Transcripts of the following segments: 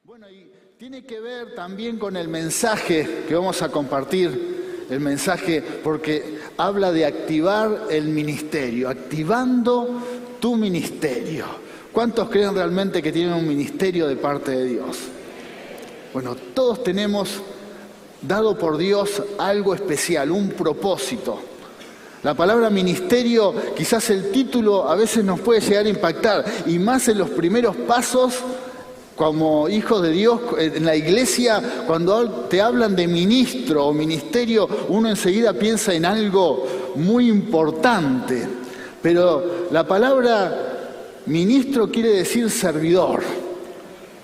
Bueno, y tiene que ver también con el mensaje que vamos a compartir, el mensaje, porque habla de activar el ministerio, activando tu ministerio. ¿Cuántos creen realmente que tienen un ministerio de parte de Dios? Bueno, todos tenemos dado por Dios algo especial, un propósito. La palabra ministerio, quizás el título a veces nos puede llegar a impactar, y más en los primeros pasos como hijos de Dios en la iglesia. Cuando te hablan de ministro o ministerio, uno enseguida piensa en algo muy importante. Pero la palabra ministro quiere decir servidor.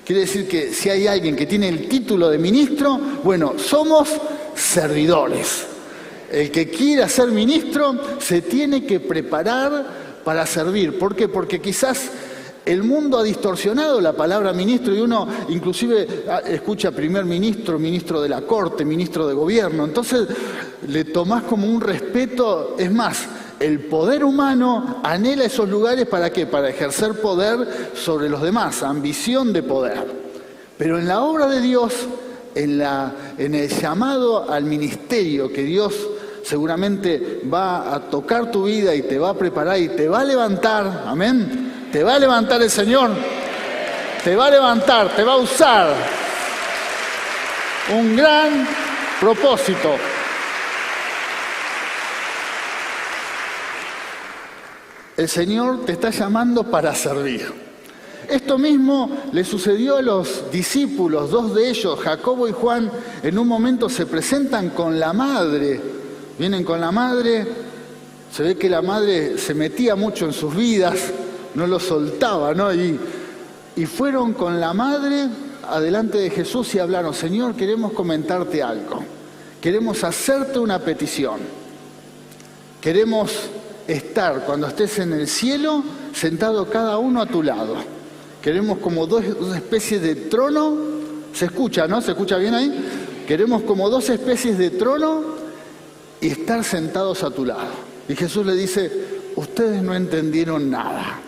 Quiere decir que si hay alguien que tiene el título de ministro, bueno, somos servidores. El que quiera ser ministro se tiene que preparar para servir. ¿Por qué? Porque quizás el mundo ha distorsionado la palabra ministro y uno inclusive escucha primer ministro, ministro de la corte, ministro de gobierno. Entonces le tomás como un respeto. Es más, el poder humano anhela esos lugares ¿para qué? Para ejercer poder sobre los demás, ambición de poder. Pero en la obra de Dios, en el llamado al ministerio que Dios seguramente va a tocar tu vida y te va a preparar y te va a levantar, amén. Te va a levantar el Señor, te va a levantar, te va a usar. Un gran propósito. El Señor te está llamando para servir. Esto mismo le sucedió a los discípulos, dos de ellos, Jacobo y Juan, en un momento se presentan con la madre. Vienen con la madre, se ve que la madre se metía mucho en sus vidas, no lo soltaba, ¿no? Y fueron con la madre adelante de Jesús y hablaron: Señor, queremos comentarte algo, queremos hacerte una petición, queremos estar cuando estés en el cielo sentado cada uno a tu lado, queremos como dos especies de trono. Se escucha, ¿no? ¿Se escucha bien ahí? Queremos como dos especies de trono y estar sentados a tu lado. Y Jesús le dice: ustedes no entendieron nada.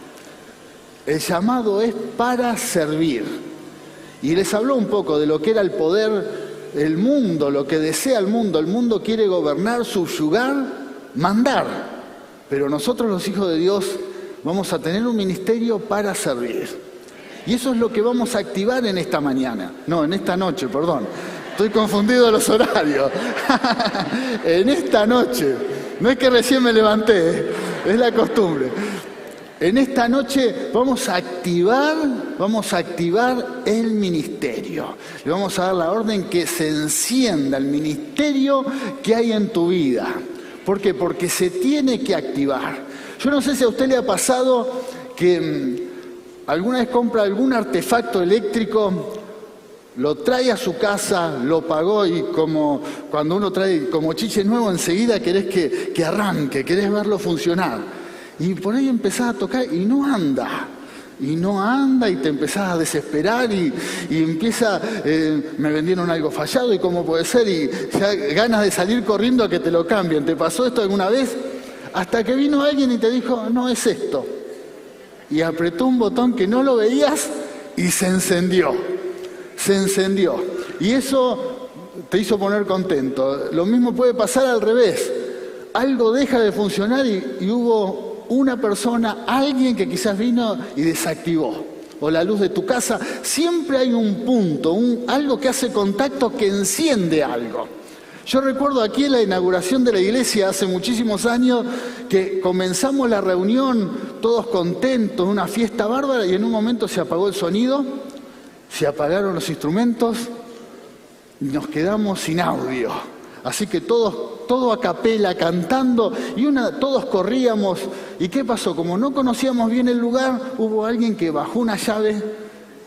El llamado es para servir. Y les habló un poco de lo que era el poder, el mundo, lo que desea el mundo. El mundo quiere gobernar, subyugar, mandar. Pero nosotros los hijos de Dios vamos a tener un ministerio para servir. Y eso es lo que vamos a activar en esta mañana. No, en esta noche, perdón. Estoy confundido de los horarios. En esta noche. No es que recién me levanté, es la costumbre. En esta noche vamos a activar el ministerio. Le vamos a dar la orden que se encienda el ministerio que hay en tu vida. ¿Por qué? Porque se tiene que activar. Yo no sé si a usted le ha pasado que alguna vez compra algún artefacto eléctrico, lo trae a su casa, lo pagó y como cuando uno trae como chiche nuevo, enseguida querés que arranque, querés verlo funcionar. Y por ahí empezás a tocar y no anda y te empezás a desesperar y empieza, me vendieron algo fallado y cómo puede ser, y ya ganas de salir corriendo a que te lo cambien. ¿Te pasó esto alguna vez? Hasta que vino alguien y te dijo: no es esto. Y apretó un botón que no lo veías y se encendió. Se encendió. Y eso te hizo poner contento. Lo mismo puede pasar al revés. Algo deja de funcionar y hubo una persona, alguien que quizás vino y desactivó. O la luz de tu casa. Siempre hay un punto, algo que hace contacto, que enciende algo. Yo recuerdo aquí en la inauguración de la iglesia hace muchísimos años que comenzamos la reunión todos contentos, una fiesta bárbara, y en un momento se apagó el sonido, se apagaron los instrumentos y nos quedamos sin audio. Así que todo a capela, cantando, y todos corríamos. ¿Y qué pasó? Como no conocíamos bien el lugar, hubo alguien que bajó una llave,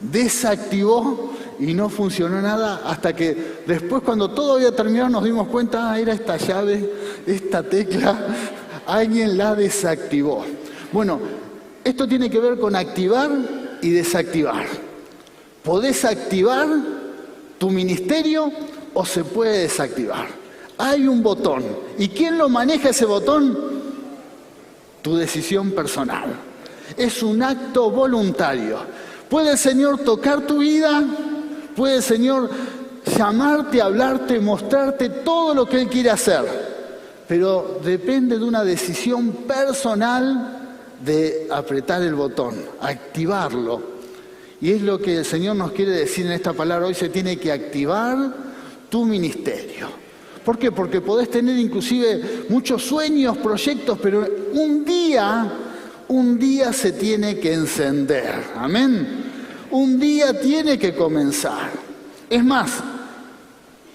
desactivó y no funcionó nada, hasta que después, cuando todo había terminado, nos dimos cuenta: era esta llave, esta tecla, alguien la desactivó. Bueno, esto tiene que ver con activar y desactivar. ¿Podés activar tu ministerio o se puede desactivar? Hay un botón. ¿Y quién lo maneja ese botón? Tu decisión personal. Es un acto voluntario. ¿Puede el Señor tocar tu vida Puede el Señor llamarte, hablarte, mostrarte todo lo que Él quiere hacer. Pero depende de una decisión personal de apretar el botón, activarlo. Y es lo que el Señor nos quiere decir en esta palabra. Hoy se tiene que activar tu ministerio. ¿Por qué? Porque podés tener inclusive muchos sueños, proyectos, pero un día se tiene que encender. Amén. Un día tiene que comenzar. Es más,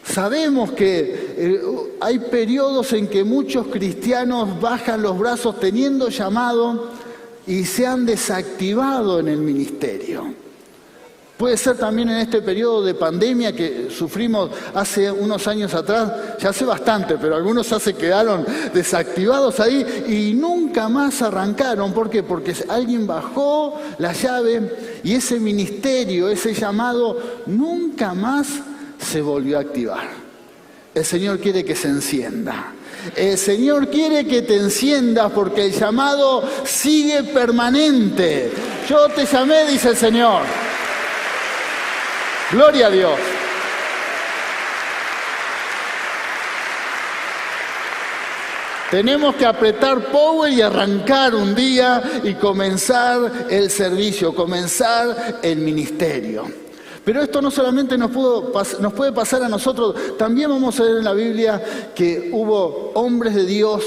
sabemos que hay periodos en que muchos cristianos bajan los brazos teniendo llamado y se han desactivado en el ministerio. Puede ser también en este periodo de pandemia que sufrimos hace unos años atrás, ya hace bastante, pero algunos ya se quedaron desactivados ahí y nunca más arrancaron. ¿Por qué? Porque alguien bajó la llave y ese ministerio, ese llamado, nunca más se volvió a activar. El Señor quiere que se encienda. El Señor quiere que te enciendas porque el llamado sigue permanente. Yo te llamé, dice el Señor. Gloria a Dios. Tenemos que apretar power y arrancar un día y comenzar el servicio, comenzar el ministerio. Pero esto no solamente nos puede pasar a nosotros, también vamos a ver en la Biblia que hubo hombres de Dios,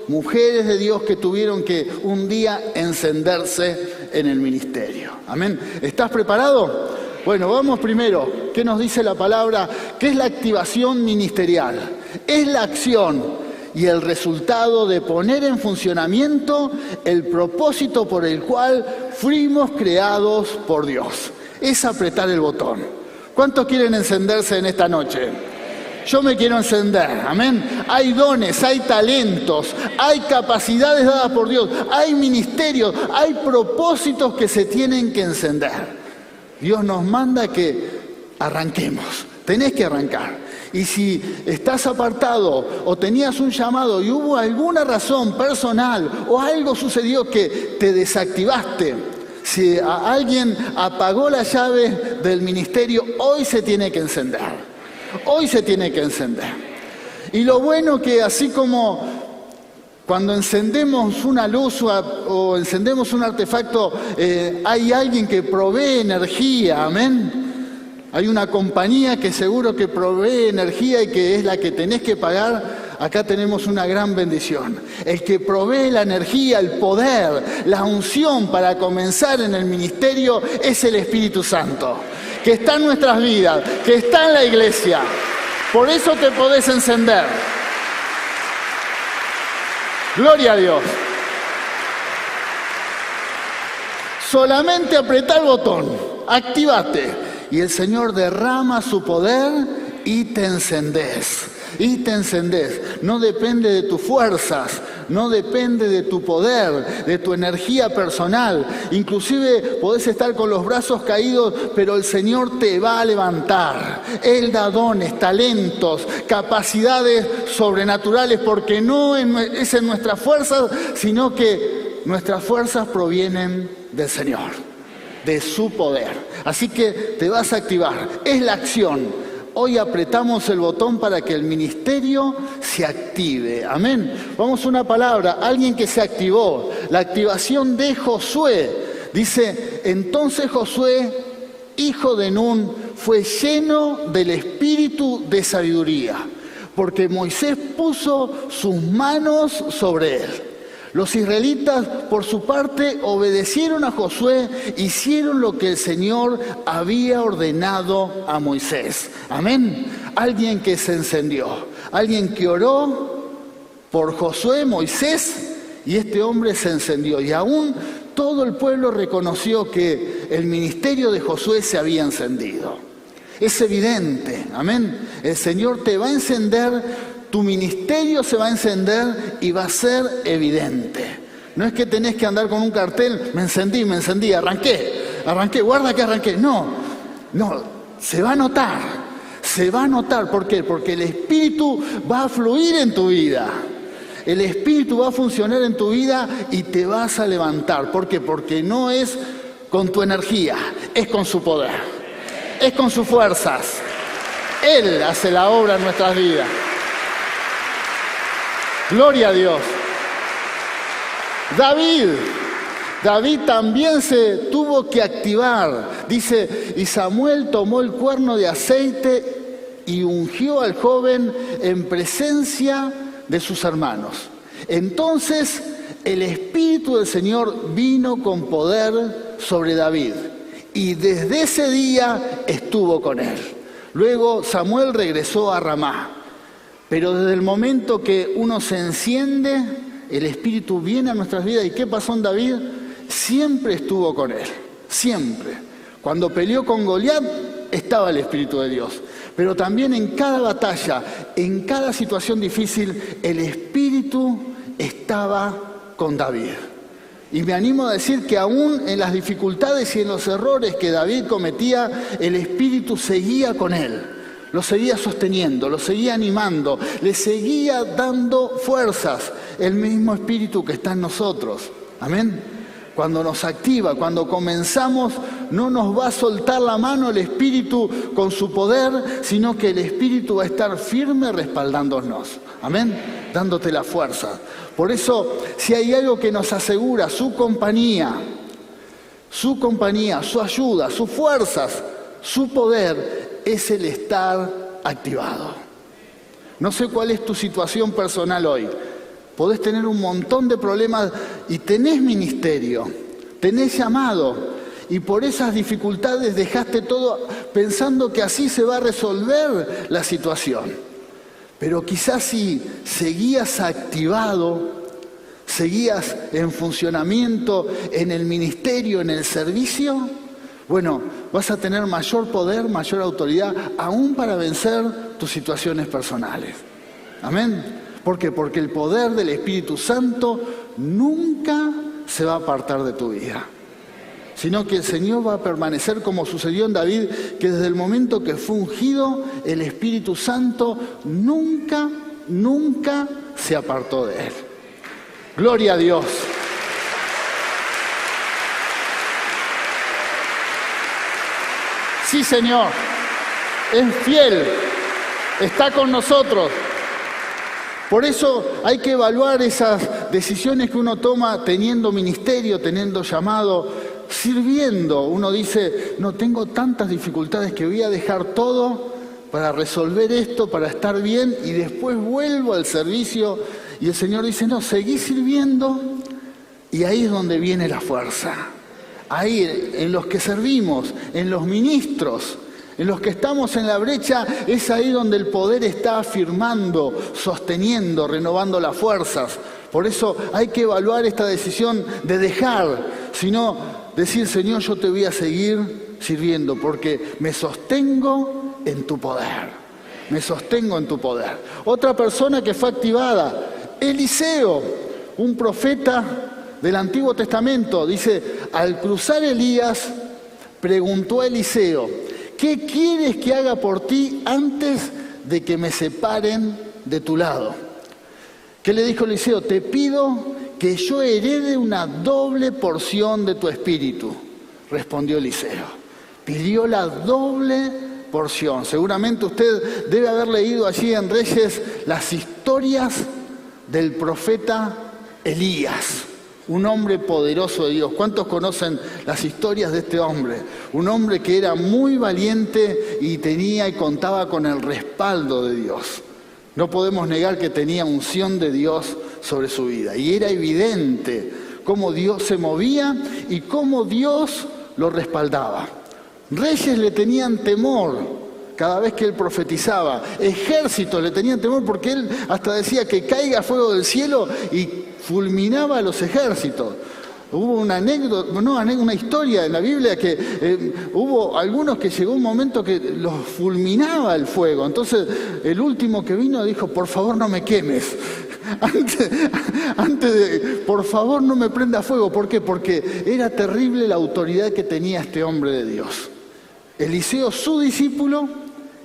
mujeres de Dios que tuvieron que un día encenderse en el ministerio. Amén. ¿Estás preparado? Bueno, vamos primero. ¿Qué nos dice la palabra? ¿Qué es la activación ministerial? Es la acción y el resultado de poner en funcionamiento el propósito por el cual fuimos creados por Dios. Es apretar el botón. ¿Cuántos quieren encenderse en esta noche? Yo me quiero encender, amén. Hay dones, hay talentos, hay capacidades dadas por Dios, hay ministerios, hay propósitos que se tienen que encender. Dios nos manda que arranquemos, tenés que arrancar. Y si estás apartado o tenías un llamado y hubo alguna razón personal o algo sucedió que te desactivaste, si alguien apagó la llave del ministerio, hoy se tiene que encender. Hoy se tiene que encender. Y lo bueno que así como cuando encendemos una luz o encendemos un artefacto, hay alguien que provee energía, amén. Hay una compañía que seguro que provee energía y que es la que tenés que pagar. Acá tenemos una gran bendición. El que provee la energía, el poder, la unción para comenzar en el ministerio es el Espíritu Santo, que está en nuestras vidas, que está en la iglesia. Por eso te podés encender. Gloria a Dios. Solamente apretá el botón, activate, y el Señor derrama su poder y te encendés. Y te encendés. No depende de tus fuerzas, no depende de tu poder, de tu energía personal. Inclusive podés estar con los brazos caídos, pero el Señor te va a levantar. Él da dones, talentos, capacidades sobrenaturales, porque no es en nuestras fuerzas, sino que nuestras fuerzas provienen del Señor, de su poder. Así que te vas a activar. Es la acción. Hoy apretamos el botón para que el ministerio se active. Amén. Vamos a una palabra, alguien que se activó. La activación de Josué. Dice, entonces Josué, hijo de Nun, fue lleno del espíritu de sabiduría, porque Moisés puso sus manos sobre él. Los israelitas, por su parte, obedecieron a Josué, hicieron lo que el Señor había ordenado a Moisés. Amén. Alguien que se encendió, alguien que oró por Josué, Moisés, y este hombre se encendió. Y aún todo el pueblo reconoció que el ministerio de Josué se había encendido. Es evidente, amén. El Señor te va a encender. Tu ministerio se va a encender y va a ser evidente. No es que tenés que andar con un cartel, me encendí, arranqué, guarda que arranqué. No, se va a notar. ¿Por qué? Porque el Espíritu va a fluir en tu vida. El Espíritu va a funcionar en tu vida y te vas a levantar. ¿Por qué? Porque no es con tu energía, es con su poder. es con sus fuerzas. Él hace la obra en nuestras vidas. Gloria a Dios. David también se tuvo que activar. Dice, y Samuel tomó el cuerno de aceite y ungió al joven en presencia de sus hermanos. Entonces el Espíritu del Señor vino con poder sobre David y desde ese día estuvo con él. Luego Samuel regresó a Ramá, pero desde el momento que uno se enciende, el Espíritu viene a nuestras vidas. ¿Y qué pasó en David? Siempre estuvo con él, siempre. Cuando peleó con Goliat, estaba el Espíritu de Dios. Pero también en cada batalla, en cada situación difícil, el Espíritu estaba con David. Y me animo a decir que aún en las dificultades y en los errores que David cometía, el Espíritu seguía con él. Lo seguía sosteniendo, lo seguía animando, le seguía dando fuerzas. El mismo Espíritu que está en nosotros. Amén. Cuando nos activa, cuando comenzamos, no nos va a soltar la mano el Espíritu con su poder, sino que el Espíritu va a estar firme respaldándonos. Amén. Dándote la fuerza. Por eso, si hay algo que nos asegura su compañía, su ayuda, sus fuerzas, su poder, es el estar activado. No sé cuál es tu situación personal hoy. Podés tener un montón de problemas y tenés ministerio, tenés llamado, y por esas dificultades dejaste todo pensando que así se va a resolver la situación. Pero quizás si seguías activado, seguías en funcionamiento en el ministerio, en el servicio, bueno, vas a tener mayor poder, mayor autoridad, aún para vencer tus situaciones personales. Amén. ¿Por qué? Porque el poder del Espíritu Santo nunca se va a apartar de tu vida, sino que el Señor va a permanecer como sucedió en David, que desde el momento que fue ungido, el Espíritu Santo nunca se apartó de él. Gloria a Dios. Sí, Señor, es fiel, está con nosotros. Por eso hay que evaluar esas decisiones que uno toma teniendo ministerio, teniendo llamado, sirviendo. Uno dice, no, tengo tantas dificultades que voy a dejar todo para resolver esto, para estar bien, y después vuelvo al servicio. Y el Señor dice, no, seguí sirviendo, y ahí es donde viene la fuerza. Ahí, en los que servimos, en los ministros, en los que estamos en la brecha, es ahí donde el poder está afirmando, sosteniendo, renovando las fuerzas. Por eso hay que evaluar esta decisión de dejar, sino decir, Señor, yo te voy a seguir sirviendo porque me sostengo en tu poder. Me sostengo en tu poder. Otra persona que fue activada, Eliseo, un profeta del Antiguo Testamento, dice, al cruzar Elías, preguntó a Eliseo, ¿qué quieres que haga por ti antes de que me separen de tu lado? ¿Qué le dijo Eliseo? Te pido que yo herede una doble porción de tu espíritu. Respondió Eliseo. Pidió la doble porción. Seguramente usted debe haber leído allí en Reyes las historias del profeta Elías. Un hombre poderoso de Dios. ¿Cuántos conocen las historias de este hombre? Un hombre que era muy valiente y tenía y contaba con el respaldo de Dios. No podemos negar que tenía unción de Dios sobre su vida. Y era evidente cómo Dios se movía y cómo Dios lo respaldaba. Reyes le tenían temor cada vez que él profetizaba. Ejércitos le tenían temor porque él hasta decía que caiga fuego del cielo y fulminaba a los ejércitos. Hubo una anécdota, una historia en la Biblia que hubo algunos que llegó un momento que los fulminaba el fuego. Entonces el último que vino dijo, por favor no me quemes. Antes de, por favor no me prenda fuego. ¿Por qué? Porque era terrible la autoridad que tenía este hombre de Dios. Eliseo, su discípulo,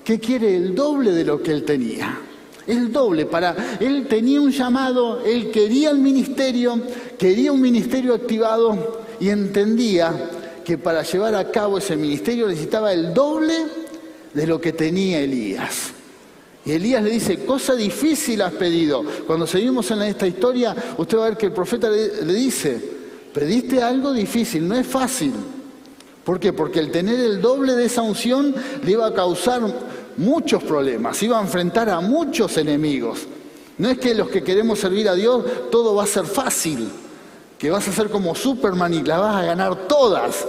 ¿qué quiere? El doble de lo que él tenía. El doble. Él tenía un llamado, él quería el ministerio, quería un ministerio activado y entendía que para llevar a cabo ese ministerio necesitaba el doble de lo que tenía Elías. Y Elías le dice, cosa difícil has pedido. Cuando seguimos en esta historia, usted va a ver que el profeta le dice, pediste algo difícil, no es fácil. ¿Por qué? Porque el tener el doble de esa unción le iba a causar muchos problemas, iba a enfrentar a muchos enemigos. No es que los que queremos servir a Dios todo va a ser fácil, que vas a ser como Superman y la vas a ganar todas,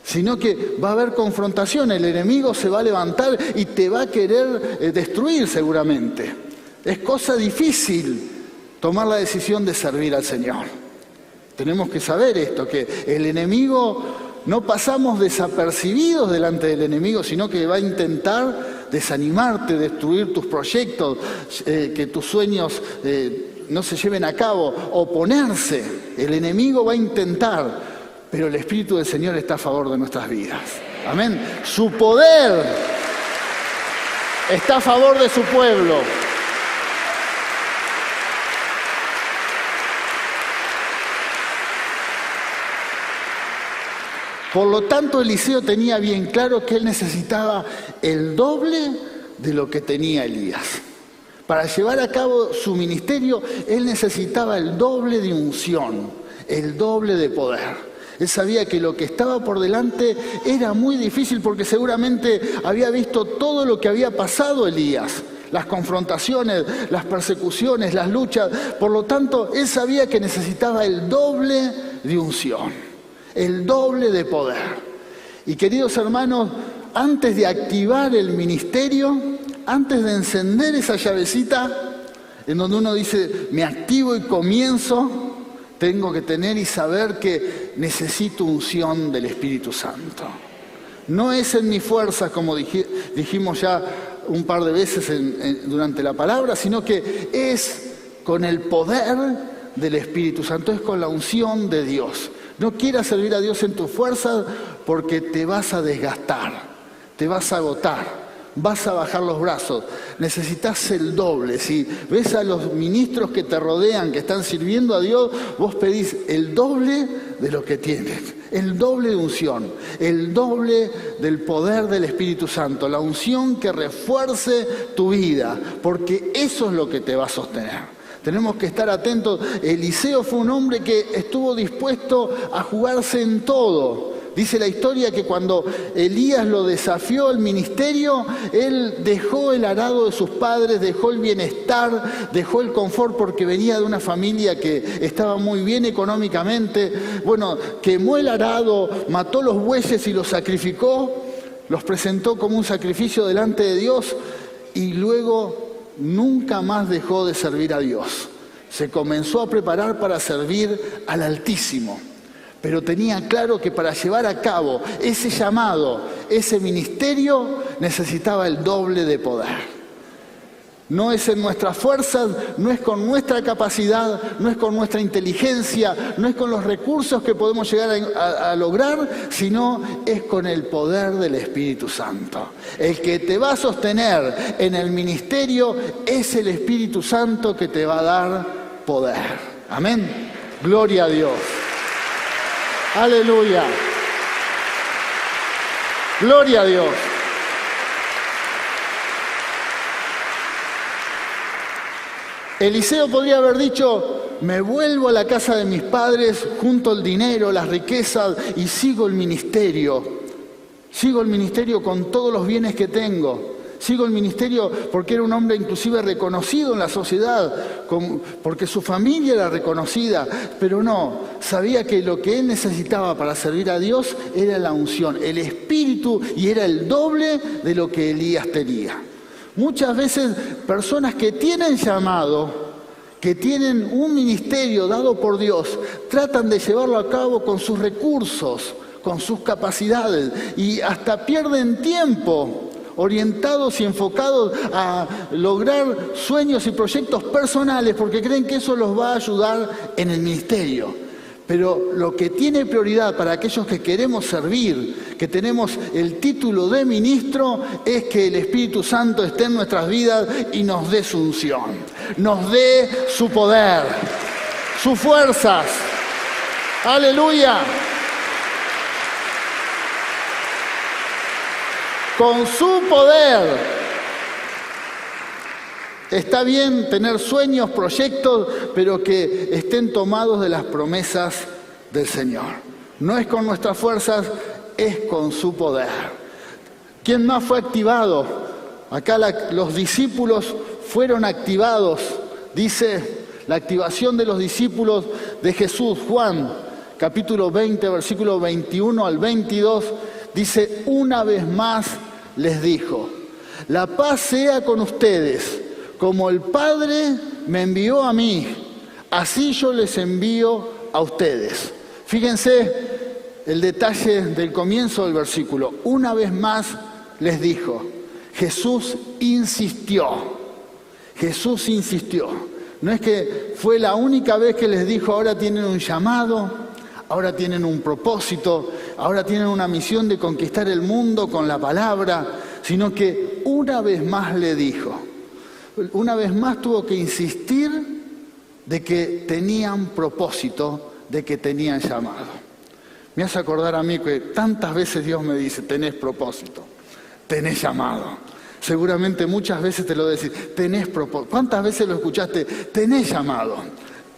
sino que va a haber confrontación, el enemigo se va a levantar y te va a querer destruir seguramente. Es cosa difícil tomar la decisión de servir al Señor. Tenemos que saber esto, que el enemigo, no pasamos desapercibidos delante del enemigo, sino que va a intentar desanimarte, destruir tus proyectos, que tus sueños no se lleven a cabo, oponerse. El enemigo va a intentar, pero el Espíritu del Señor está a favor de nuestras vidas. Amén. Su poder está a favor de su pueblo. Por lo tanto, Eliseo tenía bien claro que él necesitaba el doble de lo que tenía Elías. Para llevar a cabo su ministerio, él necesitaba el doble de unción, el doble de poder. Él sabía que lo que estaba por delante era muy difícil porque seguramente había visto todo lo que había pasado Elías, las confrontaciones, las persecuciones, las luchas. Por lo tanto, él sabía que necesitaba el doble de unción, el doble de poder. Y queridos hermanos, antes de activar el ministerio, antes de encender esa llavecita en donde uno dice, me activo y comienzo, tengo que tener y saber que necesito unción del Espíritu Santo. No es en mi fuerza, como dijimos ya un par de veces durante la palabra, sino que es con el poder del Espíritu Santo, es con la unción de Dios. No quieras servir a Dios en tu fuerza porque te vas a desgastar, te vas a agotar. Vas a bajar los brazos, necesitas el doble. Si ves a los ministros que te rodean, que están sirviendo a Dios, vos pedís el doble de lo que tienes, el doble de unción, el doble del poder del Espíritu Santo, la unción que refuerce tu vida, porque eso es lo que te va a sostener. Tenemos que estar atentos. Eliseo fue un hombre que estuvo dispuesto a jugarse en todo. Dice la historia que cuando Elías lo desafió al ministerio, él dejó el arado de sus padres, dejó el bienestar, dejó el confort porque venía de una familia que estaba muy bien económicamente. Bueno, quemó el arado, mató los bueyes y los sacrificó, los presentó como un sacrificio delante de Dios y luego nunca más dejó de servir a Dios. Se comenzó a preparar para servir al Altísimo. Pero tenía claro que para llevar a cabo ese llamado, ese ministerio, necesitaba el doble de poder. No es en nuestras fuerzas, no es con nuestra capacidad, no es con nuestra inteligencia, no es con los recursos que podemos llegar a lograr, sino es con el poder del Espíritu Santo. El que te va a sostener en el ministerio es el Espíritu Santo que te va a dar poder. Amén. Gloria a Dios. Aleluya. Gloria a Dios. Eliseo podría haber dicho, me vuelvo a la casa de mis padres, junto el dinero, las riquezas y sigo el ministerio. Sigo el ministerio con todos los bienes que tengo. Sigo el ministerio porque era un hombre inclusive reconocido en la sociedad, porque su familia era reconocida, pero no, sabía que lo que él necesitaba para servir a Dios era la unción, el Espíritu, y era el doble de lo que Elías tenía. Muchas veces personas que tienen llamado, que tienen un ministerio dado por Dios, tratan de llevarlo a cabo con sus recursos, con sus capacidades, y hasta pierden tiempo orientados y enfocados a lograr sueños y proyectos personales porque creen que eso los va a ayudar en el ministerio. Pero lo que tiene prioridad para aquellos que queremos servir, que tenemos el título de ministro, es que el Espíritu Santo esté en nuestras vidas y nos dé su unción, nos dé su poder, sus fuerzas. ¡Aleluya! con su poder. Está bien tener sueños, proyectos, pero que estén tomados de las promesas del Señor. No es con nuestras fuerzas, es con su poder. ¿Quién más fue activado? Acá los discípulos fueron activados. Dice la activación de los discípulos de Jesús. Juan, capítulo 20, versículo 21 al 22, dice: una vez más les dijo, la paz sea con ustedes. Como el Padre me envió a mí, así yo les envío a ustedes. Fíjense el detalle del comienzo del versículo. Una vez más les dijo. Jesús insistió. Jesús insistió. No es que fue la única vez que les dijo, ahora tienen un llamado, ahora tienen un propósito, ahora tienen una misión de conquistar el mundo con la palabra, sino que una vez más le dijo. Una vez más tuvo que insistir de que tenían propósito, de que tenían llamado. Me hace acordar a mí que tantas veces Dios me dice, tenés propósito, tenés llamado. Seguramente muchas veces te lo decís, tenés propósito. ¿Cuántas veces lo escuchaste? Tenés llamado,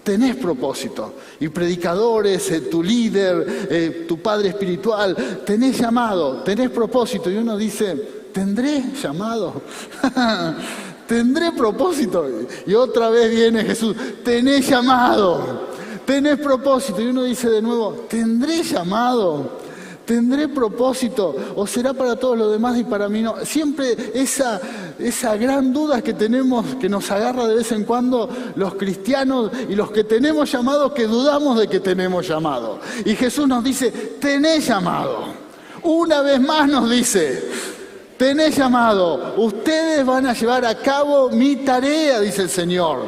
tenés propósito. Y predicadores, tu líder, tu padre espiritual, tenés llamado, tenés propósito. Y uno dice, ¿tendré llamado? ¿Tendré propósito? Y otra vez viene Jesús, tenés llamado, tenés propósito. Y uno dice de nuevo, ¿tendré llamado? ¿Tendré propósito? ¿O será para todos los demás y para mí no? Siempre esa gran duda que tenemos, que nos agarra de vez en cuando los cristianos y los que tenemos llamado, que dudamos de que tenemos llamado. Y Jesús nos dice, tenés llamado. Una vez más nos dice, tenés llamado, ustedes van a llevar a cabo mi tarea, dice el Señor.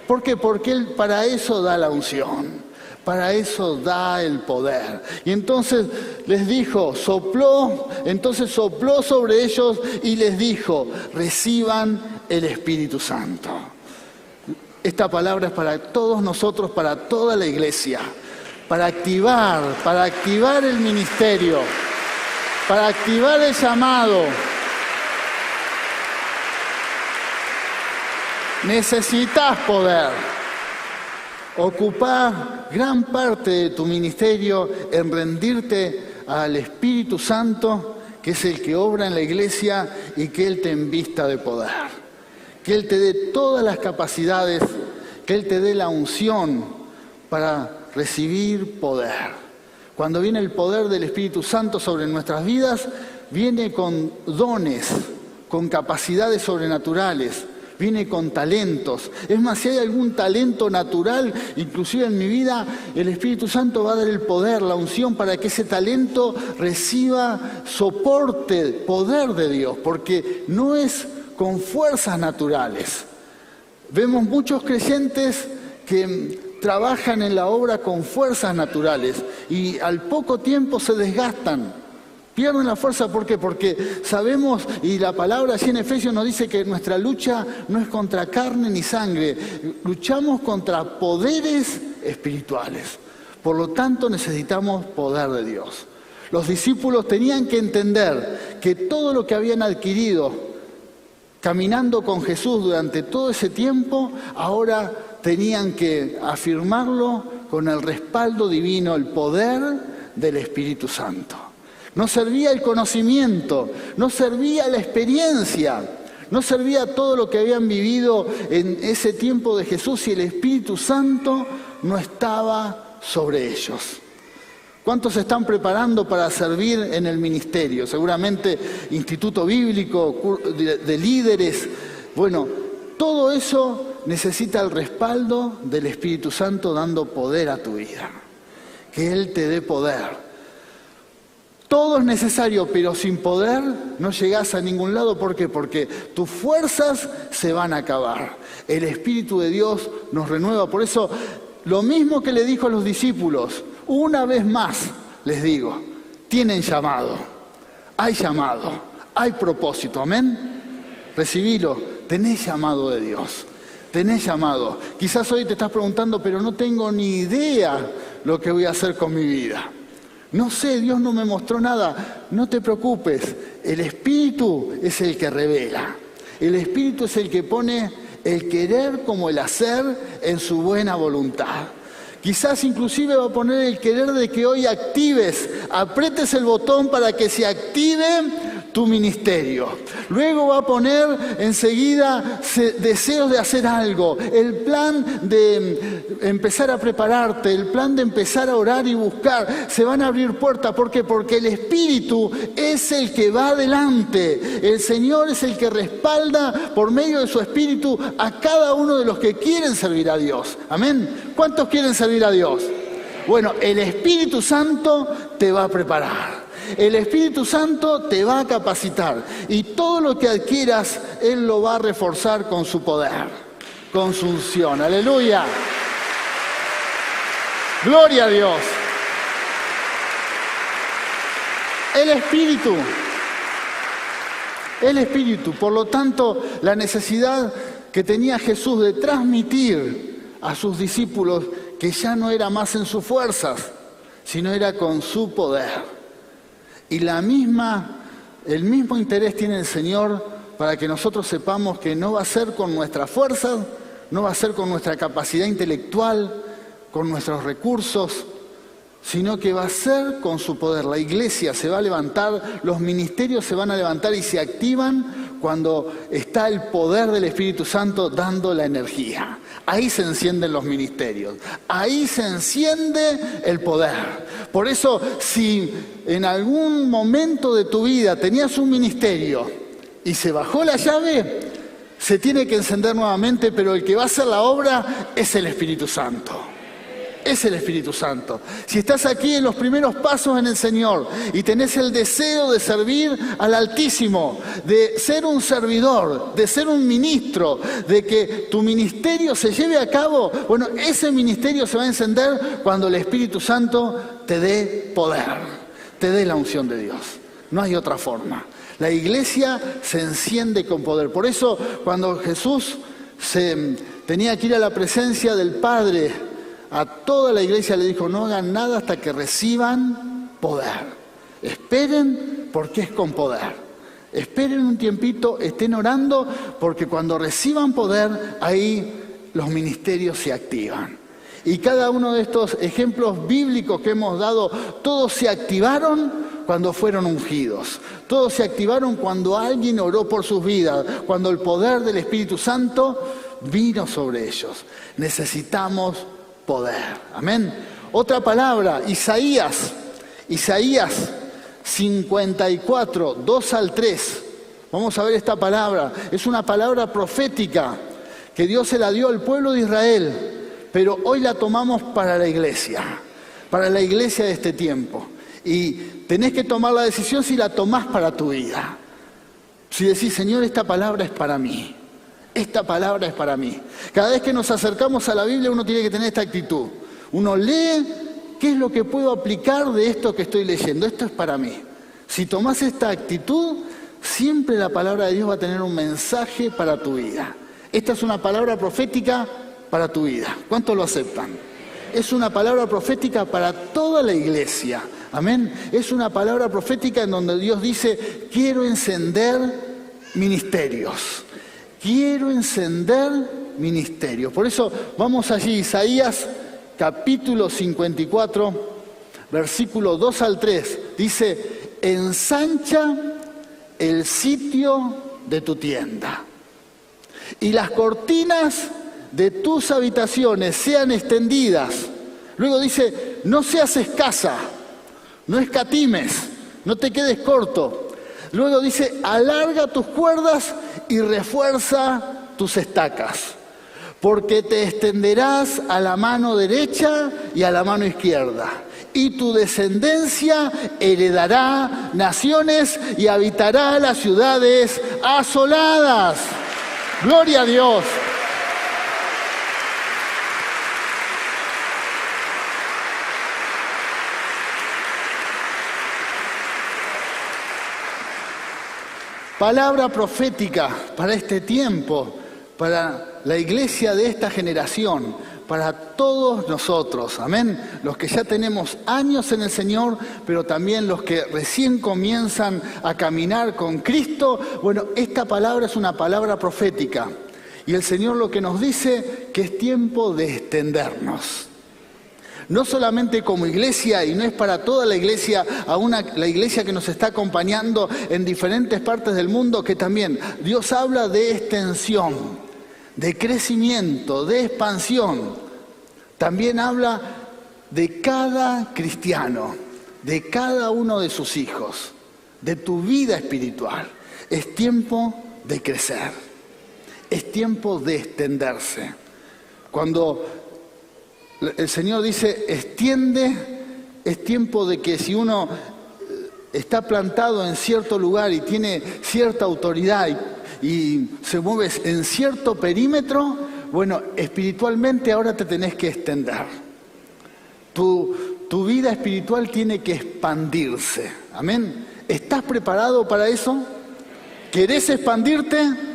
¿Por qué? Porque Él para eso da la unción, para eso da el poder. Y entonces les dijo, sopló sobre ellos y les dijo, reciban el Espíritu Santo. Esta palabra es para todos nosotros, para toda la iglesia, para activar el ministerio, para activar el llamado. Necesitas poder. Ocupá gran parte de tu ministerio en rendirte al Espíritu Santo, que es el que obra en la iglesia, y que Él te invista de poder. Que Él te dé todas las capacidades, que Él te dé la unción para recibir poder. Cuando viene el poder del Espíritu Santo sobre nuestras vidas, viene con dones, con capacidades sobrenaturales. Viene con talentos. Es más, si hay algún talento natural, inclusive en mi vida, el Espíritu Santo va a dar el poder, la unción, para que ese talento reciba soporte, poder de Dios, porque no es con fuerzas naturales. Vemos muchos creyentes que trabajan en la obra con fuerzas naturales y al poco tiempo se desgastan. Pierden la fuerza, ¿por qué? Porque sabemos, y la palabra allí en Efesios nos dice que nuestra lucha no es contra carne ni sangre, luchamos contra poderes espirituales. Por lo tanto, necesitamos poder de Dios. Los discípulos tenían que entender que todo lo que habían adquirido caminando con Jesús durante todo ese tiempo, ahora tenían que afirmarlo con el respaldo divino, el poder del Espíritu Santo. No servía el conocimiento, no servía la experiencia, no servía todo lo que habían vivido en ese tiempo de Jesús si el Espíritu Santo no estaba sobre ellos. ¿Cuántos se están preparando para servir en el ministerio? Seguramente instituto bíblico, de líderes. Bueno, todo eso necesita el respaldo del Espíritu Santo dando poder a tu vida. Que Él te dé poder. Todo es necesario, pero sin poder no llegás a ningún lado. ¿Por qué? Porque tus fuerzas se van a acabar. El Espíritu de Dios nos renueva. Por eso, lo mismo que le dijo a los discípulos, una vez más les digo, tienen llamado, hay propósito, amén. Recibilo, tenés llamado de Dios, tenés llamado. Quizás hoy te estás preguntando, pero no tengo ni idea lo que voy a hacer con mi vida. No sé, Dios no me mostró nada. No te preocupes, el Espíritu es el que revela. El Espíritu es el que pone el querer como el hacer en su buena voluntad. Quizás inclusive va a poner el querer de que hoy apretes el botón para que se active tu ministerio. Luego va a poner enseguida deseos de hacer algo, el plan de empezar a prepararte, el plan de empezar a orar y buscar. Se van a abrir puertas. ¿Por qué? Porque el Espíritu es el que va adelante. El Señor es el que respalda por medio de su Espíritu a cada uno de los que quieren servir a Dios. Amén. ¿Cuántos quieren servir a Dios? Bueno, el Espíritu Santo te va a preparar. El Espíritu Santo te va a capacitar. Y todo lo que adquieras, Él lo va a reforzar con su poder, con su unción. ¡Aleluya! ¡Gloria a Dios! El Espíritu. Por lo tanto, la necesidad que tenía Jesús de transmitir a sus discípulos que ya no era más en sus fuerzas, sino era con su poder. Y el mismo interés tiene el Señor para que nosotros sepamos que no va a ser con nuestras fuerzas, no va a ser con nuestra capacidad intelectual, con nuestros recursos, sino que va a ser con su poder. La iglesia se va a levantar, los ministerios se van a levantar y se activan cuando está el poder del Espíritu Santo dando la energía. Ahí se encienden los ministerios, ahí se enciende el poder. Por eso, si en algún momento de tu vida tenías un ministerio y se bajó la llave, se tiene que encender nuevamente, pero el que va a hacer la obra es el Espíritu Santo. Es el Espíritu Santo. Si estás aquí en los primeros pasos en el Señor y tenés el deseo de servir al Altísimo, de ser un servidor, de ser un ministro, de que tu ministerio se lleve a cabo, bueno, ese ministerio se va a encender cuando el Espíritu Santo te dé poder, te dé la unción de Dios. No hay otra forma. La iglesia se enciende con poder. Por eso, cuando Jesús tenía que ir a la presencia del Padre, a toda la iglesia le dijo: no hagan nada hasta que reciban poder. Esperen, porque es con poder. Esperen un tiempito, estén orando, porque cuando reciban poder, ahí los ministerios se activan. Y cada uno de estos ejemplos bíblicos que hemos dado, todos se activaron cuando fueron ungidos. Todos se activaron cuando alguien oró por sus vidas, cuando el poder del Espíritu Santo vino sobre ellos. Necesitamos poder. Amén. Otra palabra, Isaías 54, 2 al 3. Vamos a ver esta palabra. Es una palabra profética que Dios se la dio al pueblo de Israel, pero hoy la tomamos para la iglesia de este tiempo. Y tenés que tomar la decisión si la tomás para tu vida. Si decís: Señor, esta palabra es para mí. Esta palabra es para mí. Cada vez que nos acercamos a la Biblia, uno tiene que tener esta actitud. Uno lee: ¿qué es lo que puedo aplicar de esto que estoy leyendo? Esto es para mí. Si tomás esta actitud, siempre la palabra de Dios va a tener un mensaje para tu vida. Esta es una palabra profética para tu vida. ¿Cuántos lo aceptan? Es una palabra profética para toda la iglesia. Amén. Es una palabra profética en donde Dios dice: quiero encender ministerios. Quiero encender ministerios. Por eso vamos allí, Isaías capítulo 54, versículo 2 al 3. Dice: ensancha el sitio de tu tienda y las cortinas de tus habitaciones sean extendidas. Luego dice: no seas escasa, no escatimes, no te quedes corto. Luego dice: alarga tus cuerdas y refuerza tus estacas, porque te extenderás a la mano derecha y a la mano izquierda, y tu descendencia heredará naciones y habitará las ciudades asoladas. ¡Gloria a Dios! Palabra profética para este tiempo, para la iglesia de esta generación, para todos nosotros, amén. Los que ya tenemos años en el Señor, pero también los que recién comienzan a caminar con Cristo. Bueno, esta palabra es una palabra profética. Y el Señor lo que nos dice que es tiempo de extendernos. No solamente como iglesia, y no es para toda la iglesia, aún la iglesia que nos está acompañando en diferentes partes del mundo, que también Dios habla de extensión, de crecimiento, de expansión. También habla de cada cristiano, de cada uno de sus hijos, de tu vida espiritual. Es tiempo de crecer, es tiempo de extenderse. Cuando el Señor dice, extiende, es tiempo de que si uno está plantado en cierto lugar y tiene cierta autoridad y se mueve en cierto perímetro, bueno, espiritualmente ahora te tenés que extender. Tu vida espiritual tiene que expandirse. Amén. ¿Estás preparado para eso? ¿Querés expandirte?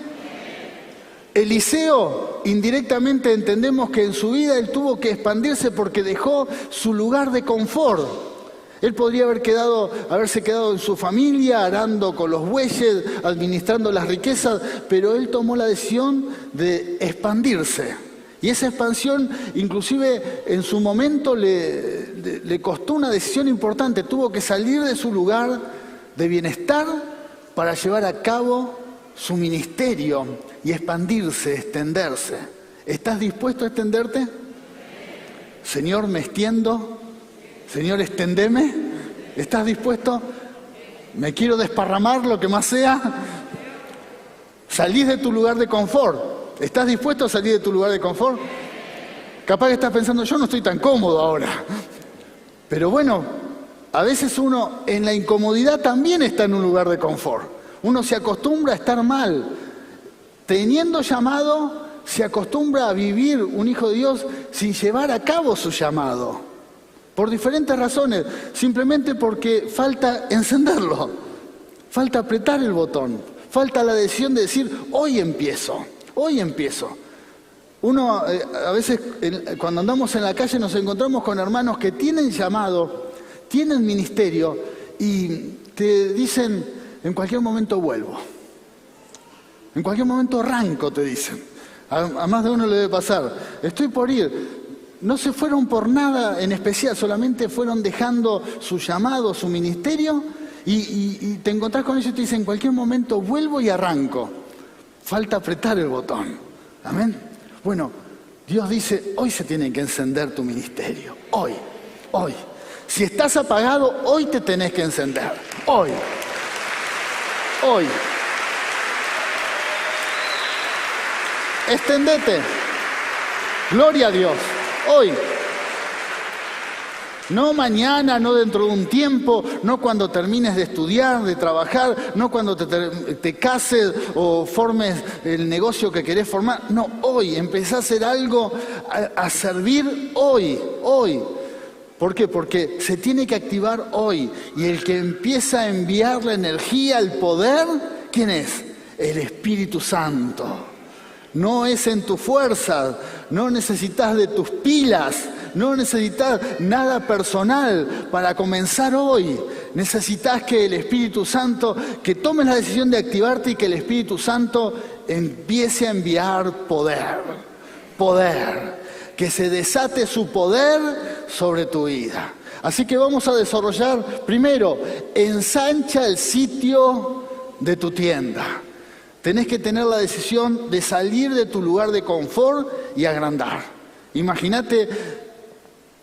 Eliseo, indirectamente entendemos que en su vida él tuvo que expandirse porque dejó su lugar de confort. Él podría haberse quedado en su familia, arando con los bueyes, administrando las riquezas, pero él tomó la decisión de expandirse. Y esa expansión, inclusive en su momento, le costó una decisión importante. Tuvo que salir de su lugar de bienestar para llevar a cabo su ministerio y expandirse, extenderse. ¿Estás dispuesto a extenderte? Señor, me extiendo. Señor, extendeme. ¿Estás dispuesto? Me quiero desparramar lo que más sea. Salís de tu lugar de confort. ¿Estás dispuesto a salir de tu lugar de confort? Capaz que estás pensando, yo no estoy tan cómodo ahora. Pero bueno, a veces uno en la incomodidad también está en un lugar de confort. Uno se acostumbra a estar mal. Teniendo llamado, se acostumbra a vivir un hijo de Dios sin llevar a cabo su llamado. Por diferentes razones. Simplemente porque falta encenderlo. Falta apretar el botón. Falta la decisión de decir, hoy empiezo. Hoy empiezo. Uno, a veces, cuando andamos en la calle, nos encontramos con hermanos que tienen llamado, tienen ministerio y te dicen, en cualquier momento vuelvo. En cualquier momento arranco, te dicen. A más de uno le debe pasar. Estoy por ir. No se fueron por nada en especial, solamente fueron dejando su llamado, su ministerio, y te encontrás con ellos y te dicen, en cualquier momento vuelvo y arranco. Falta apretar el botón. Amén. Bueno, Dios dice, hoy se tiene que encender tu ministerio. Hoy. Si estás apagado, hoy te tenés que encender. Hoy. Extendete. Gloria a Dios. Hoy. No mañana, no dentro de un tiempo, no cuando termines de estudiar, de trabajar, no cuando te cases o formes el negocio que querés formar. No, hoy. Empezá a hacer algo, a servir hoy. ¿Por qué? Porque se tiene que activar hoy. Y el que empieza a enviar la energía, el poder, ¿quién es? El Espíritu Santo. No es en tu fuerza, no necesitas de tus pilas, no necesitas nada personal para comenzar hoy. Necesitas que el Espíritu Santo, que tomes la decisión de activarte y que el Espíritu Santo empiece a enviar poder, que se desate su poder sobre tu vida. Así que vamos a desarrollar, primero, ensancha el sitio de tu tienda. Tenés que tener la decisión de salir de tu lugar de confort y agrandar. Imagínate,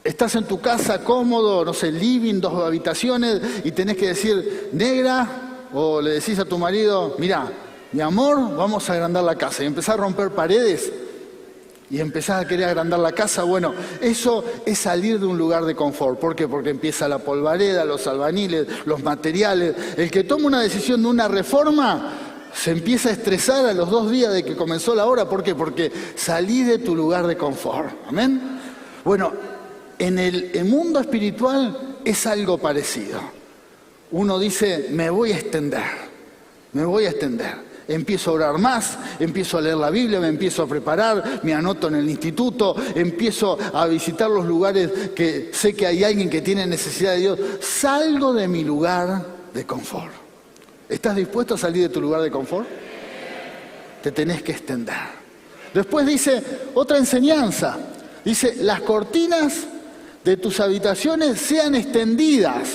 estás en tu casa cómodo, no sé, living, 2 habitaciones, y tenés que decir, negra, o le decís a tu marido, mirá, mi amor, vamos a agrandar la casa. Y empezás a romper paredes y empezás a querer agrandar la casa. Bueno, eso es salir de un lugar de confort. ¿Por qué? Porque empieza la polvareda, los albañiles, los materiales. El que toma una decisión de una reforma se empieza a estresar a los 2 días de que comenzó la obra. ¿Por qué? Porque salí de tu lugar de confort. ¿Amén? Bueno, en el mundo espiritual es algo parecido. Uno dice, me voy a extender. Empiezo a orar más, empiezo a leer la Biblia, me empiezo a preparar, me anoto en el instituto, empiezo a visitar los lugares que sé que hay alguien que tiene necesidad de Dios. Salgo de mi lugar de confort. ¿Estás dispuesto a salir de tu lugar de confort? Te tenés que extender. Después dice otra enseñanza. Dice, las cortinas de tus habitaciones sean extendidas.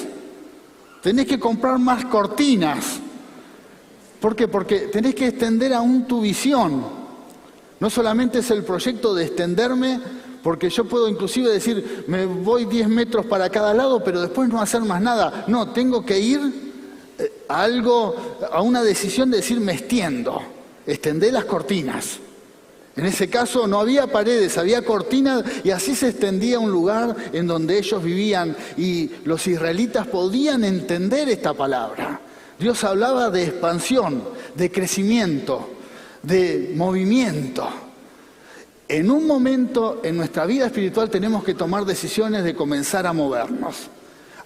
Tenés que comprar más cortinas. ¿Por qué? Porque tenés que extender aún tu visión. No solamente es el proyecto de extenderme, porque yo puedo inclusive decir, me voy 10 metros para cada lado, pero después no hacer más nada. No, tengo que ir a una decisión de decir, me extiendo. Extendé las cortinas. En ese caso no había paredes, había cortinas, y así se extendía un lugar en donde ellos vivían, y los israelitas podían entender esta palabra. Dios hablaba de expansión, de crecimiento, de movimiento. En un momento en nuestra vida espiritual tenemos que tomar decisiones de comenzar a movernos.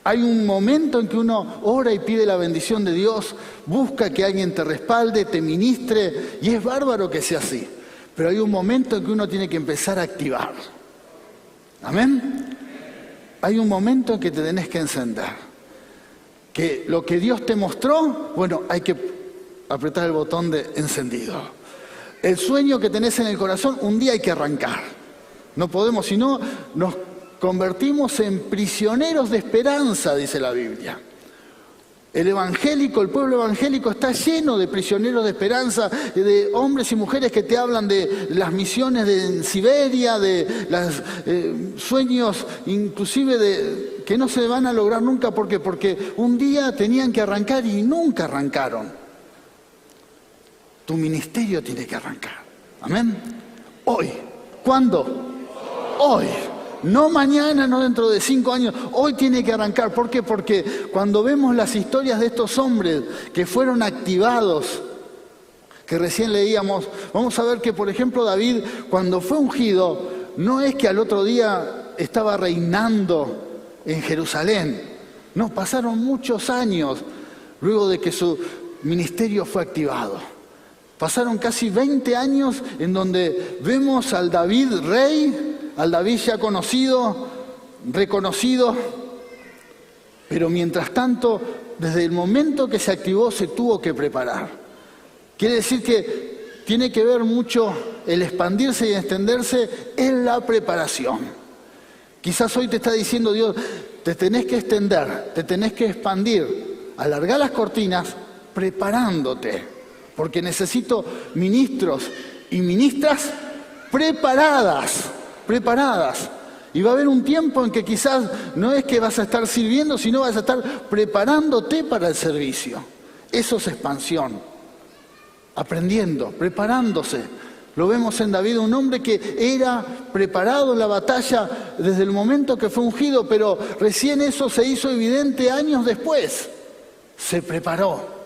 Hay un momento en que uno ora y pide la bendición de Dios, busca que alguien te respalde, te ministre, y es bárbaro que sea así. Pero hay un momento en que uno tiene que empezar a activar. ¿Amén? Hay un momento en que te tenés que encender. Que lo que Dios te mostró, bueno, hay que apretar el botón de encendido. El sueño que tenés en el corazón, un día hay que arrancar. No podemos, si no, nos convertimos en prisioneros de esperanza, dice la Biblia. El pueblo evangélico está lleno de prisioneros de esperanza, de hombres y mujeres que te hablan de las misiones en Siberia, de los sueños inclusive que no se van a lograr nunca. ¿Por qué? Porque un día tenían que arrancar y nunca arrancaron. Tu ministerio tiene que arrancar. ¿Amén? Hoy. ¿Cuándo? Hoy. No mañana, no dentro de 5 años, hoy tiene que arrancar. ¿Por qué? Porque cuando vemos las historias de estos hombres que fueron activados, que recién leíamos, vamos a ver que, por ejemplo, David, cuando fue ungido, no es que al otro día estaba reinando en Jerusalén. No, pasaron muchos años luego de que su ministerio fue activado. Pasaron casi 20 años en donde vemos al David rey, al David ya conocido, reconocido, pero mientras tanto, desde el momento que se activó, se tuvo que preparar. Quiere decir que tiene que ver mucho el expandirse y extenderse en la preparación. Quizás hoy te está diciendo Dios, te tenés que extender, te tenés que expandir, alargar las cortinas, preparándote, porque necesito ministros y ministras preparadas. Y va a haber un tiempo en que quizás no es que vas a estar sirviendo, sino vas a estar preparándote para el servicio. Eso es expansión. Aprendiendo, preparándose. Lo vemos en David, un hombre que era preparado en la batalla desde el momento que fue ungido, pero recién eso se hizo evidente años después. Se preparó.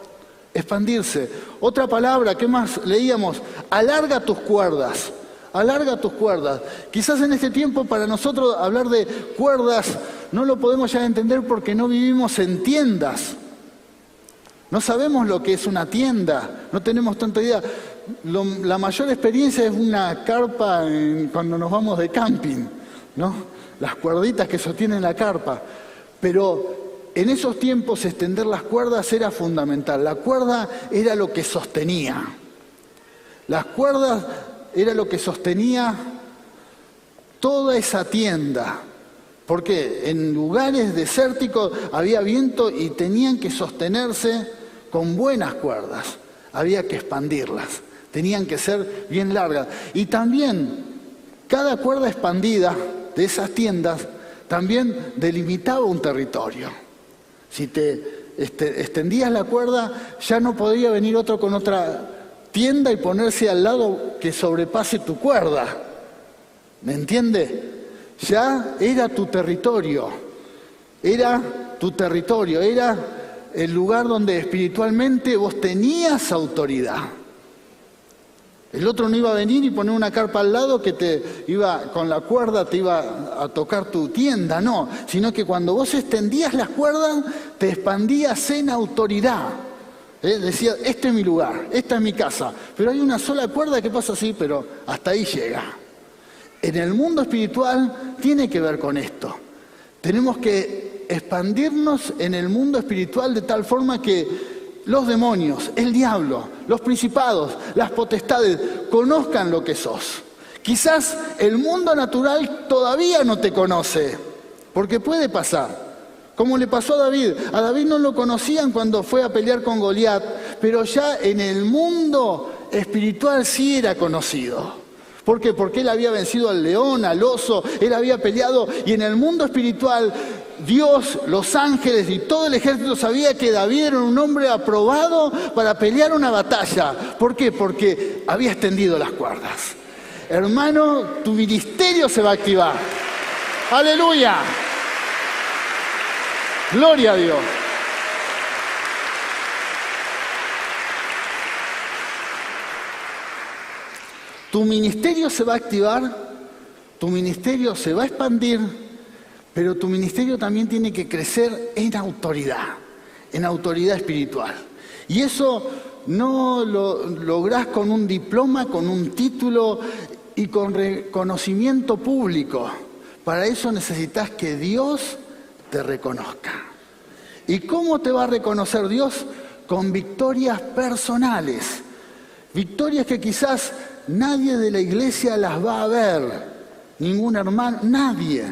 Expandirse. Otra palabra, ¿qué más leíamos? Alarga tus cuerdas. Alarga tus cuerdas. Quizás en este tiempo para nosotros hablar de cuerdas no lo podemos ya entender porque no vivimos en tiendas. No sabemos lo que es una tienda, no tenemos tanta idea. La mayor experiencia es una carpa cuando nos vamos de camping, ¿no? Las cuerditas que sostienen la carpa. Pero en esos tiempos extender las cuerdas era fundamental. La cuerda era lo que sostenía. Las cuerdas era lo que sostenía toda esa tienda. Porque en lugares desérticos había viento y tenían que sostenerse con buenas cuerdas. Había que expandirlas. Tenían que ser bien largas. Y también cada cuerda expandida de esas tiendas también delimitaba un territorio. Si te extendías la cuerda, ya no podía venir otro con otra tienda y ponerse al lado que sobrepase tu cuerda. ¿Me entiende? Ya era tu territorio. Era tu territorio. Era el lugar donde espiritualmente vos tenías autoridad. El otro no iba a venir y poner una carpa al lado que te iba, con la cuerda te iba a tocar tu tienda, no. Sino que cuando vos extendías las cuerdas, te expandías en autoridad. Decía, este es mi lugar, esta es mi casa. Pero hay una sola cuerda que pasa así, pero hasta ahí llega. En el mundo espiritual tiene que ver con esto. Tenemos que expandirnos en el mundo espiritual de tal forma que los demonios, el diablo, los principados, las potestades, conozcan lo que sos. Quizás el mundo natural todavía no te conoce, porque puede pasar. Como le pasó a David. A David no lo conocían cuando fue a pelear con Goliat, pero ya en el mundo espiritual sí era conocido. ¿Por qué? Porque él había vencido al león, al oso, él había peleado, y en el mundo espiritual Dios, los ángeles y todo el ejército sabía que David era un hombre aprobado para pelear una batalla. ¿Por qué? Porque había extendido las cuerdas. Hermano, tu ministerio se va a activar. ¡Aleluya! ¡Gloria a Dios! Tu ministerio se va a activar, tu ministerio se va a expandir, pero tu ministerio también tiene que crecer en autoridad espiritual. Y eso no lo lográs con un diploma, con un título y con reconocimiento público. Para eso necesitas que Dios te reconozca. ¿Y cómo te va a reconocer Dios? Con victorias personales. Victorias que quizás nadie de la iglesia las va a ver. Ningún hermano, nadie.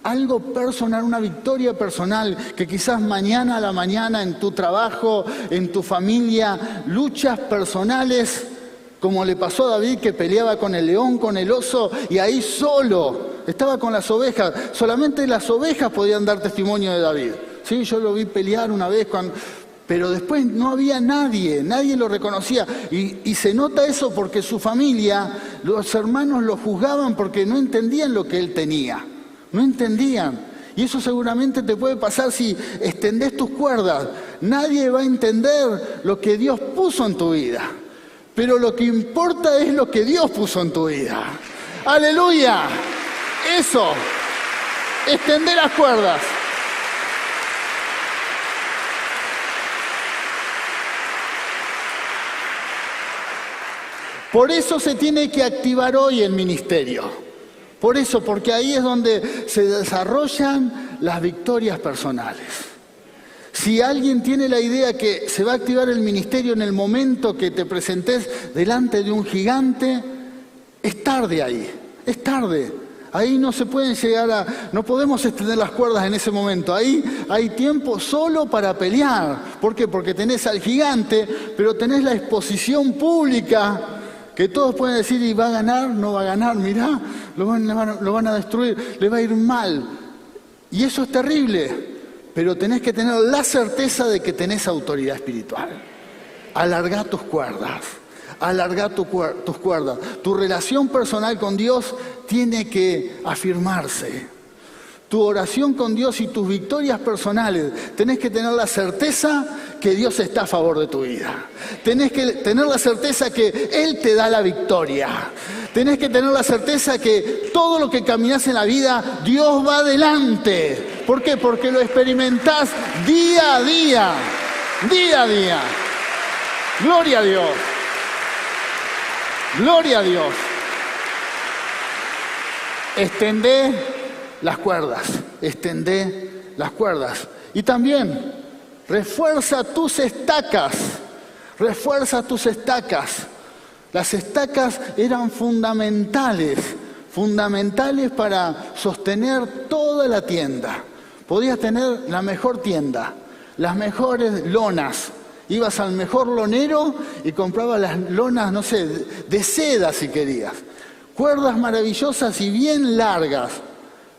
Algo personal, una victoria personal que quizás mañana a la mañana en tu trabajo, en tu familia, luchas personales, como le pasó a David que peleaba con el león, con el oso, y ahí solo estaba con las ovejas. Solamente las ovejas podían dar testimonio de David. Sí, yo lo vi pelear una vez, pero después no había nadie lo reconocía. Y se nota eso porque su familia, los hermanos lo juzgaban porque no entendían lo que él tenía. No entendían. Y eso seguramente te puede pasar si extendés tus cuerdas. Nadie va a entender lo que Dios puso en tu vida. Pero lo que importa es lo que Dios puso en tu vida. ¡Aleluya! Eso. Extender las cuerdas. Por eso se tiene que activar hoy el ministerio. Por eso, porque ahí es donde se desarrollan las victorias personales. Si alguien tiene la idea que se va a activar el ministerio en el momento que te presentes delante de un gigante, es tarde ahí, es tarde. Ahí no se pueden no podemos extender las cuerdas en ese momento. Ahí hay tiempo solo para pelear. ¿Por qué? Porque tenés al gigante, pero tenés la exposición pública, que todos pueden decir, ¿y va a ganar? No va a ganar, mirá, lo van a destruir, le va a ir mal. Y eso es terrible. Pero tenés que tener la certeza de que tenés autoridad espiritual. Alargá tus cuerdas. Alargá tus cuerdas. Tu relación personal con Dios tiene que afirmarse. Tu oración con Dios y tus victorias personales, tenés que tener la certeza que Dios está a favor de tu vida. Tenés que tener la certeza que Él te da la victoria. Tenés que tener la certeza que todo lo que caminás en la vida, Dios va adelante. ¿Por qué? Porque lo experimentás día a día. Día a día. Gloria a Dios. Gloria a Dios. Extendé las cuerdas. Extendé las cuerdas. Y también refuerza tus estacas. Refuerza tus estacas. Las estacas eran fundamentales para sostener toda la tienda. Podías tener la mejor tienda, las mejores lonas. Ibas al mejor lonero y comprabas las lonas, no sé, de seda si querías. Cuerdas maravillosas y bien largas.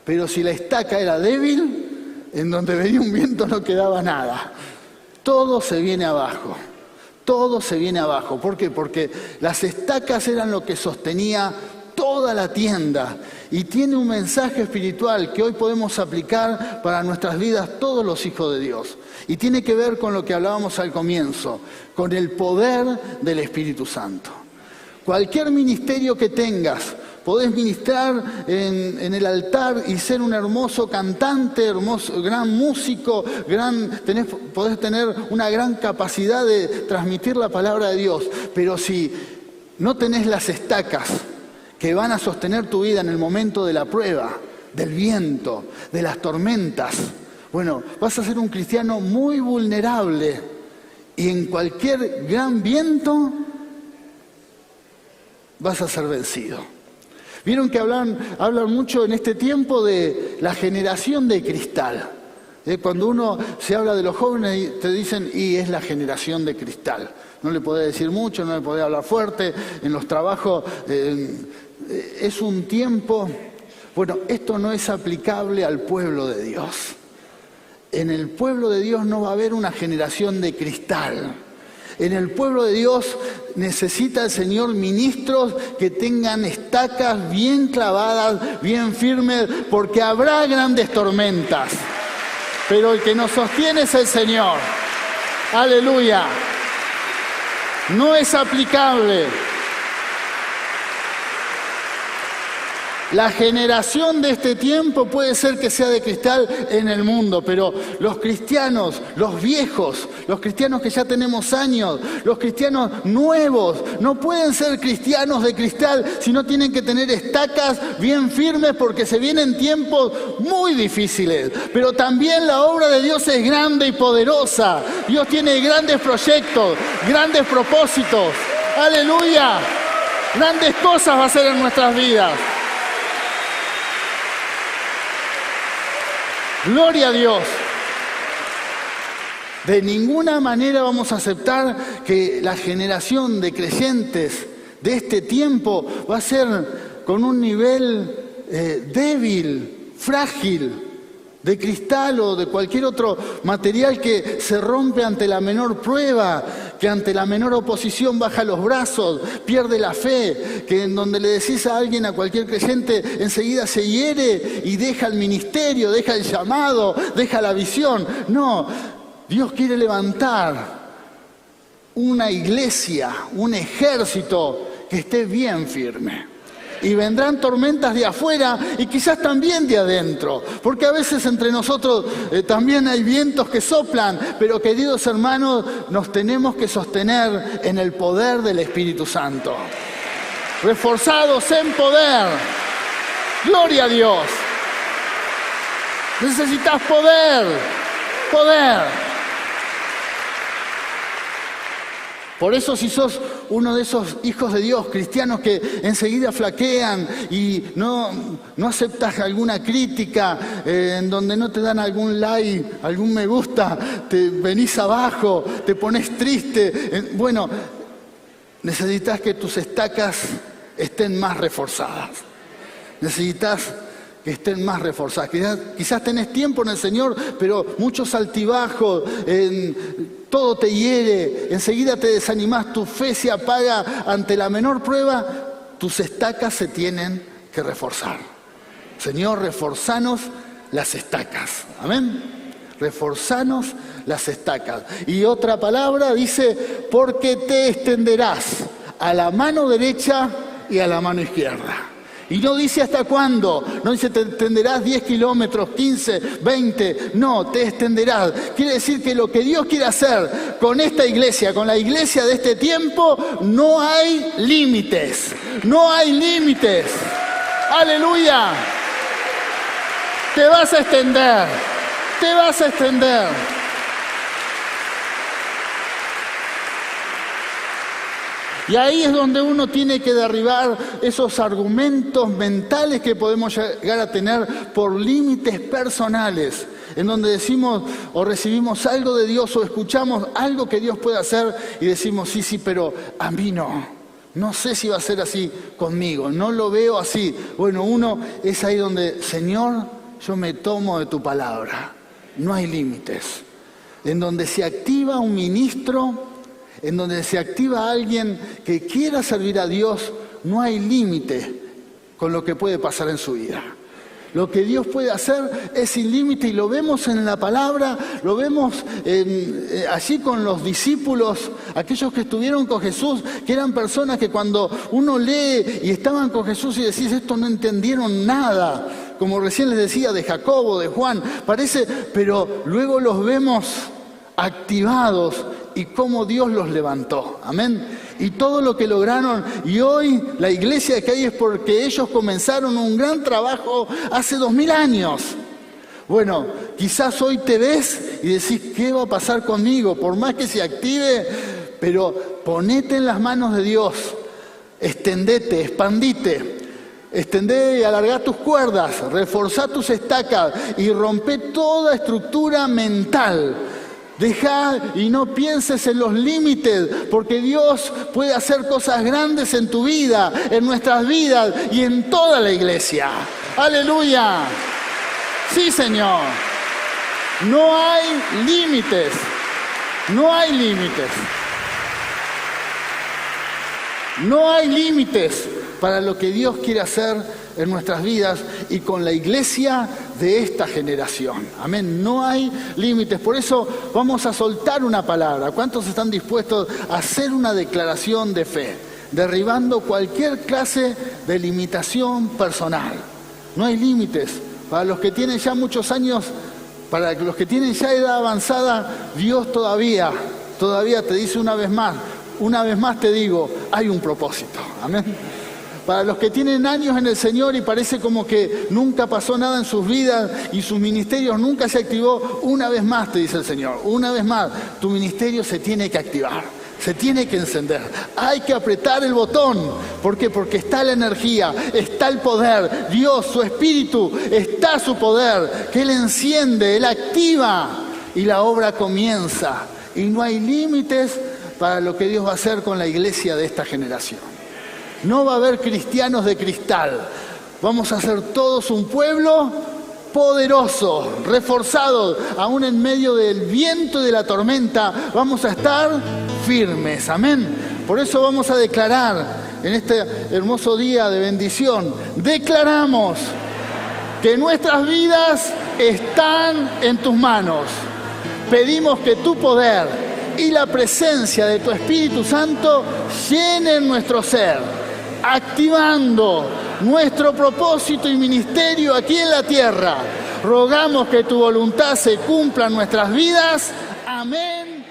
Pero si la estaca era débil, en donde venía un viento no quedaba nada. Todo se viene abajo. Todo se viene abajo. ¿Por qué? Porque las estacas eran lo que sostenía toda la tienda. Y tiene un mensaje espiritual que hoy podemos aplicar para nuestras vidas todos los hijos de Dios. Y tiene que ver con lo que hablábamos al comienzo, con el poder del Espíritu Santo. Cualquier ministerio que tengas, podés ministrar en el altar y ser un hermoso cantante, gran músico, podés tener una gran capacidad de transmitir la palabra de Dios, pero si no tenés las estacas que van a sostener tu vida en el momento de la prueba, del viento, de las tormentas, bueno, vas a ser un cristiano muy vulnerable y en cualquier gran viento vas a ser vencido. Vieron que hablan mucho en este tiempo de la generación de cristal. Cuando uno se habla de los jóvenes, te dicen, y es la generación de cristal. No le podés decir mucho, no le podés hablar fuerte, en los trabajos es un tiempo. Bueno, esto no es aplicable al pueblo de Dios. En el pueblo de Dios no va a haber una generación de cristal. En el pueblo de Dios necesita el Señor ministros que tengan estacas bien clavadas, bien firmes, porque habrá grandes tormentas. Pero el que nos sostiene es el Señor. ¡Aleluya! No es aplicable. La generación de este tiempo puede ser que sea de cristal en el mundo, pero los cristianos, los viejos, los cristianos que ya tenemos años, los cristianos nuevos, no pueden ser cristianos de cristal, sino tienen que tener estacas bien firmes porque se vienen tiempos muy difíciles. Pero también la obra de Dios es grande y poderosa. Dios tiene grandes proyectos, grandes propósitos. ¡Aleluya! Grandes cosas va a hacer en nuestras vidas. Gloria a Dios. De ninguna manera vamos a aceptar que la generación de creyentes de este tiempo va a ser con un nivel débil, frágil, de cristal o de cualquier otro material que se rompe ante la menor prueba, que ante la menor oposición baja los brazos, pierde la fe, que en donde le decís a alguien, a cualquier creyente, enseguida se hiere y deja el ministerio, deja el llamado, deja la visión. No, Dios quiere levantar una iglesia, un ejército que esté bien firme. Y vendrán tormentas de afuera y quizás también de adentro, porque a veces entre nosotros también hay vientos que soplan, pero queridos hermanos, nos tenemos que sostener en el poder del Espíritu Santo. Reforzados en poder. Gloria a Dios. Necesitas poder. Por eso si sos uno de esos hijos de Dios, cristianos que enseguida flaquean y no aceptas alguna crítica, en donde no te dan algún like, algún me gusta, te venís abajo, te pones triste. Bueno, necesitas que tus estacas estén más reforzadas. Necesitas que estén más reforzadas. Quizás tenés tiempo en el Señor, pero muchos altibajos, todo te hiere, enseguida te desanimás, tu fe se apaga ante la menor prueba, tus estacas se tienen que reforzar. Señor, reforzanos las estacas. Amén. Reforzanos las estacas. Y otra palabra dice, porque te extenderás a la mano derecha y a la mano izquierda. Y no dice hasta cuándo, no dice te extenderás 10 kilómetros, 15, 20, no, te extenderás. Quiere decir que lo que Dios quiere hacer con esta iglesia, con la iglesia de este tiempo, no hay límites, no hay límites. ¡Aleluya! Te vas a extender, te vas a extender. Y ahí es donde uno tiene que derribar esos argumentos mentales que podemos llegar a tener por límites personales, en donde decimos o recibimos algo de Dios o escuchamos algo que Dios puede hacer y decimos, sí, pero a mí no sé si va a ser así conmigo, no lo veo así. Bueno, uno es ahí donde, Señor, yo me tomo de tu palabra, no hay límites. En donde se activa un ministro, en donde se activa alguien que quiera servir a Dios, no hay límite con lo que puede pasar en su vida. lo que Dios puede hacer es sin límite y lo vemos en la palabra, lo vemos allí con los discípulos, aquellos que estuvieron con Jesús, que eran personas que cuando uno lee y estaban con Jesús y decís, esto no entendieron nada, como recién les decía de Jacobo, de Juan, parece, pero luego los vemos activados y cómo Dios los levantó, amén. Y todo lo que lograron, y hoy la iglesia que hay es porque ellos comenzaron un gran trabajo hace 2000 años. Bueno, quizás hoy te ves y decís, ¿qué va a pasar conmigo? Por más que se active, pero ponete en las manos de Dios, extendete, expandite. Extendé y alargá tus cuerdas, reforzá tus estacas y rompé toda estructura mental. Deja y no pienses en los límites, porque Dios puede hacer cosas grandes en tu vida, en nuestras vidas y en toda la iglesia. ¡Aleluya! Sí, Señor. No hay límites. No hay límites. No hay límites para lo que Dios quiere hacer en nuestras vidas y con la iglesia de esta generación. Amén. No hay límites. Por eso vamos a soltar una palabra. ¿Cuántos están dispuestos a hacer una declaración de fe? Derribando cualquier clase de limitación personal. No hay límites. Para los que tienen ya muchos años, para los que tienen ya edad avanzada, Dios todavía te dice una vez más te digo, hay un propósito. Amén. Para los que tienen años en el Señor y parece como que nunca pasó nada en sus vidas y sus ministerios nunca se activó, una vez más te dice el Señor, una vez más, tu ministerio se tiene que activar, se tiene que encender. Hay que apretar el botón. ¿Por qué? Porque está la energía, está el poder. Dios, su Espíritu, está su poder, que Él enciende, Él activa y la obra comienza. Y no hay límites para lo que Dios va a hacer con la iglesia de esta generación. No va a haber cristianos de cristal. Vamos a ser todos un pueblo poderoso, reforzado, aún en medio del viento y de la tormenta. Vamos a estar firmes. Amén. Por eso vamos a declarar en este hermoso día de bendición. Declaramos que nuestras vidas están en tus manos. Pedimos que tu poder y la presencia de tu Espíritu Santo llenen nuestro ser, activando nuestro propósito y ministerio aquí en la tierra. Rogamos que tu voluntad se cumpla en nuestras vidas. Amén.